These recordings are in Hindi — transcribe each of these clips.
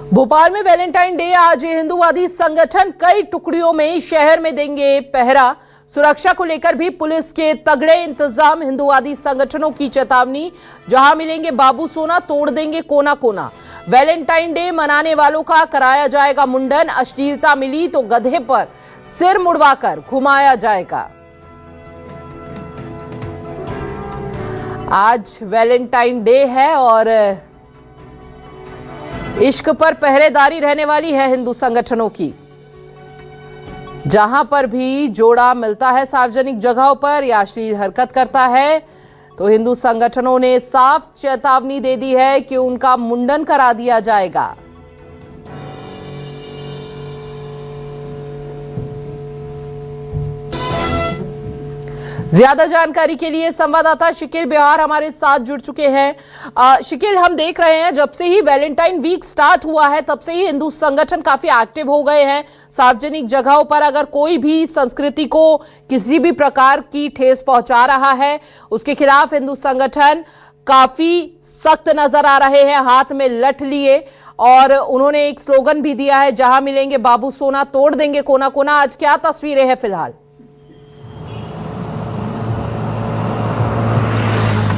भोपाल में वैलेंटाइन डे आज हिंदूवादी संगठन कई टुकड़ियों में शहर में देंगे पहरा। सुरक्षा को लेकर भी पुलिस के तगड़े इंतजाम। हिंदूवादी संगठनों की चेतावनी, जहां मिलेंगे बाबू सोना तोड़ देंगे कोना कोना। वैलेंटाइन डे मनाने वालों का कराया जाएगा मुंडन। अश्लीलता मिली तो गधे पर सिर मुड़वाकर घुमाया जाएगा। आज वैलेंटाइन डे है और इश्क पर पहरेदारी रहने वाली है हिंदू संगठनों की। जहां पर भी जोड़ा मिलता है सार्वजनिक जगहों पर या अश्लील हरकत करता है तो हिंदू संगठनों ने साफ चेतावनी दे दी है कि उनका मुंडन करा दिया जाएगा। ज्यादा जानकारी के लिए संवाददाता शिकिल बिहार हमारे साथ जुड़ चुके हैं। शिकिल, हम देख रहे हैं जब से ही वैलेंटाइन वीक स्टार्ट हुआ है तब से ही हिंदू संगठन काफी एक्टिव हो गए हैं। सार्वजनिक जगहों पर अगर कोई भी संस्कृति को किसी भी प्रकार की ठेस पहुंचा रहा है उसके खिलाफ हिंदू संगठन काफी सख्त नजर आ रहे हैं, हाथ में लठ लिए। और उन्होंने एक स्लोगन भी दिया है, जहां मिलेंगे बाबू सोना तोड़ देंगे कोना कोना। आज क्या तस्वीरें हैं फिलहाल?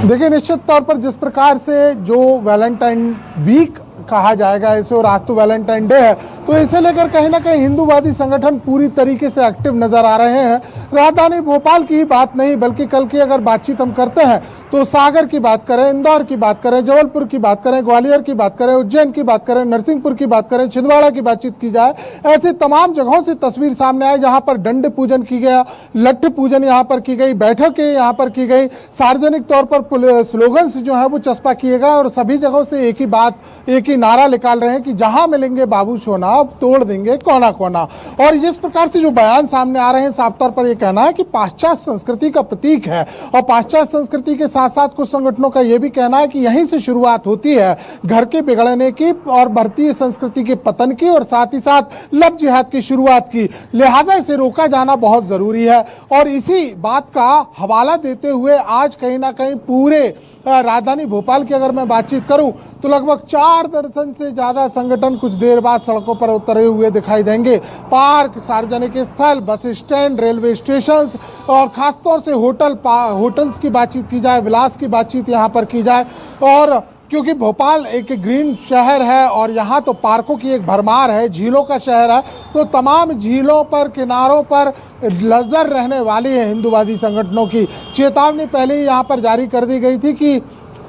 देखिए, निश्चित तौर पर जिस प्रकार से जो वैलेंटाइन वीक कहा जाएगा इसे, और आज तो वैलेंटाइन डे है, तो इसे लेकर कहीं ना कहीं हिंदूवादी संगठन पूरी तरीके से एक्टिव नजर आ रहे हैं। राजधानी भोपाल की ही बात नहीं बल्कि कल की अगर बातचीत हम करते हैं तो सागर की बात करें, इंदौर की बात करें, जबलपुर की बात करें, ग्वालियर की बात करें, उज्जैन की बात करें, नरसिंहपुर की बात करें, छिंदवाड़ा की बातचीत की जाए, ऐसी तमाम जगहों से तस्वीर सामने आए जहां पर दंड पूजन की गया, लठ पूजन यहां पर की गई, बैठकें यहां पर की गई, सार्वजनिक तौर पर स्लोगन्स जो है वो चस्पा किए गए और सभी जगहों से एक ही बात, एक ही नारा निकाल रहे हैं कि जहां मिलेंगे बाबू सोना तोड़ देंगे कोना कोना। और इस प्रकार से जो बयान सामने आ रहे हैं, साफ तौर पर यह कहना है कि पाश्चात्य संस्कृति का प्रतीक है। और पाश्चात्य संस्कृति के साथ साथ कुछ संगठनों का यह भी कहना है कि यहीं से शुरुआत होती है घर के बिगड़ने की और भारतीय संस्कृति के पतन की, और साथ ही साथ लव जिहाद की शुरुआत की। लिहाजा इसे रोका जाना बहुत जरूरी है। और इसी बात का हवाला देते हुए आज कहीं ना कहीं पूरे राजधानी भोपाल की अगर मैं बातचीत करूं तो लगभग 4 दर्जन से ज्यादा संगठन कुछ देर बाद सड़कों पर उतरे हुए दिखाई देंगे। पार्क, सार्वजनिक स्थल, बस स्टैंड, रेलवे स्टेशन और खासतौर से होटल्स की बातचीत की जाए, विलास की बातचीत यहां पर की जाए। और क्योंकि भोपाल एक ग्रीन शहर है और यहाँ तो पार्कों की एक भरमार है, झीलों का शहर है, तो तमाम झीलों पर, किनारों पर नजर रहने वाली है हिंदूवादी संगठनों की। चेतावनी पहले ही यहाँ पर जारी कर दी गई थी कि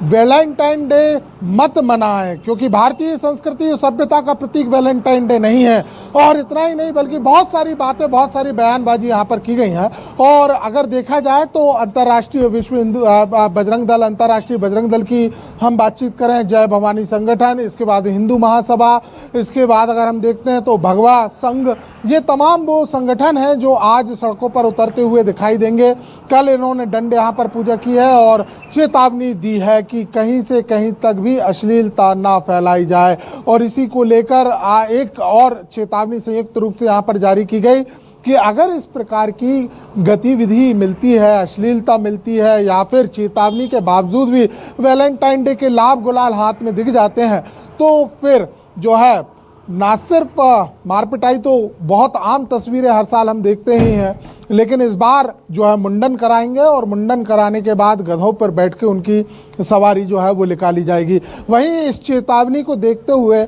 वैलेंटाइन डे मत मनाएं, क्योंकि भारतीय संस्कृति और सभ्यता का प्रतीक वैलेंटाइन डे नहीं है। और इतना ही नहीं बल्कि बहुत सारी बातें, बहुत सारी बयानबाजी यहाँ पर की गई है। और अगर देखा जाए तो अंतर्राष्ट्रीय विश्व हिंदू बजरंग दल, अंतर्राष्ट्रीय बजरंग दल की हम बातचीत करें, जय भवानी संगठन, इसके बाद हिंदू महासभा, इसके बाद अगर हम देखते हैं तो भगवा संघ, ये तमाम वो संगठन हैं जो आज सड़कों पर उतरते हुए दिखाई देंगे। कल इन्होंने दंड यहाँ पर पूजा की है और चेतावनी दी है कि कहीं से कहीं तक भी अश्लीलता ना फैलाई जाए। और इसी को लेकर एक और चेतावनी संयुक्त रूप से यहाँ पर जारी की गई कि अगर इस प्रकार की गतिविधि मिलती है, अश्लीलता मिलती है या फिर चेतावनी के बावजूद भी वैलेंटाइन डे के लाभ गुलाल हाथ में दिख जाते हैं तो फिर जो है ना सिर्फ मारपिटाई तो बहुत आम तस्वीरें हर साल हम देखते ही हैं, लेकिन इस बार जो है मुंडन कराएंगे और मुंडन कराने के बाद गधों पर बैठ के उनकी सवारी जो है वो निकाली जाएगी। वहीं इस चेतावनी को देखते हुए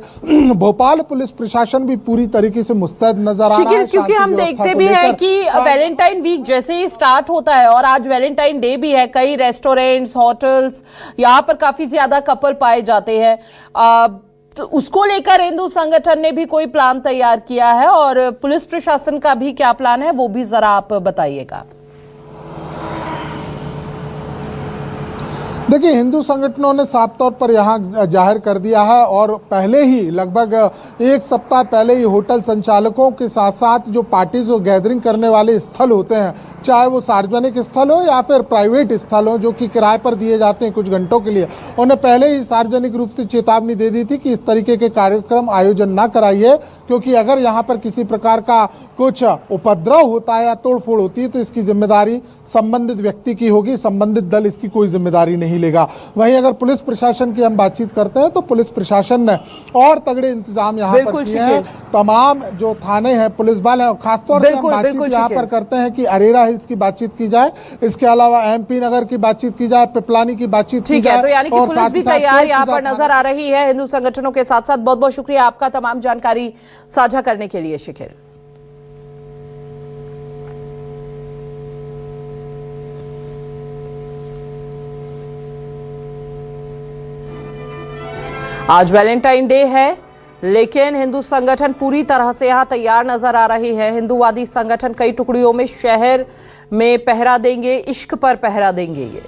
भोपाल पुलिस प्रशासन भी पूरी तरीके से मुस्तैद नजर आ रहा है, क्योंकि हम देखते भी हैं कि वैलेंटाइन वीक जैसे ही स्टार्ट होता है और आज वैलेंटाइन डे भी है, कई रेस्टोरेंट्स, होटल्स, यहाँ पर काफी ज्यादा कपल पाए जाते हैं। तो उसको लेकर हिंदू संगठन ने भी कोई प्लान तैयार किया है और पुलिस प्रशासन का भी क्या प्लान है वो भी जरा आप बताइएगा। देखिए, हिंदू संगठनों ने साफ तौर पर यहाँ जाहिर कर दिया है और पहले ही लगभग 1 सप्ताह पहले ही होटल संचालकों के साथ साथ जो पार्टीज और गैदरिंग करने वाले स्थल होते हैं, चाहे वो सार्वजनिक स्थल हो या फिर प्राइवेट स्थल हो जो कि किराए पर दिए जाते हैं कुछ घंटों के लिए, उन्हें पहले ही सार्वजनिक रूप से चेतावनी दे दी थी कि इस तरीके के कार्यक्रम आयोजन ना कराइए, क्योंकि अगर यहाँ पर किसी प्रकार का कुछ उपद्रव होता है या तोड़फोड़ होती है तो इसकी जिम्मेदारी संबंधित व्यक्ति की होगी, संबंधित दल इसकी कोई जिम्मेदारी नहीं लेगा। वहीं अगर पुलिस प्रशासन की हम बातचीत करते हैं तो पुलिस प्रशासन ने और तगड़े इंतजाम यहाँ पर किए हैं। तमाम जो थाने हैं, पुलिस बल है, खासतौर से हम बातचीत यहाँ पर करते हैं कि अरेरा हिल्स की बातचीत की जाए, इसके अलावा MP नगर की बातचीत की जाए, पिपलानी की बातचीत की जाए। तो यानी कि पुलिस भी तैयार यहाँ पर नजर आ रही है हिंदू संगठनों के साथ साथ। बहुत बहुत शुक्रिया आपका तमाम जानकारी साझा करने के लिए शिखिल। आज वैलेंटाइन डे है, लेकिन हिंदू संगठन पूरी तरह से यहां तैयार नजर आ रही है। हिंदूवादी संगठन कई टुकड़ियों में शहर में पहरा देंगे, इश्क पर पहरा देंगे ये।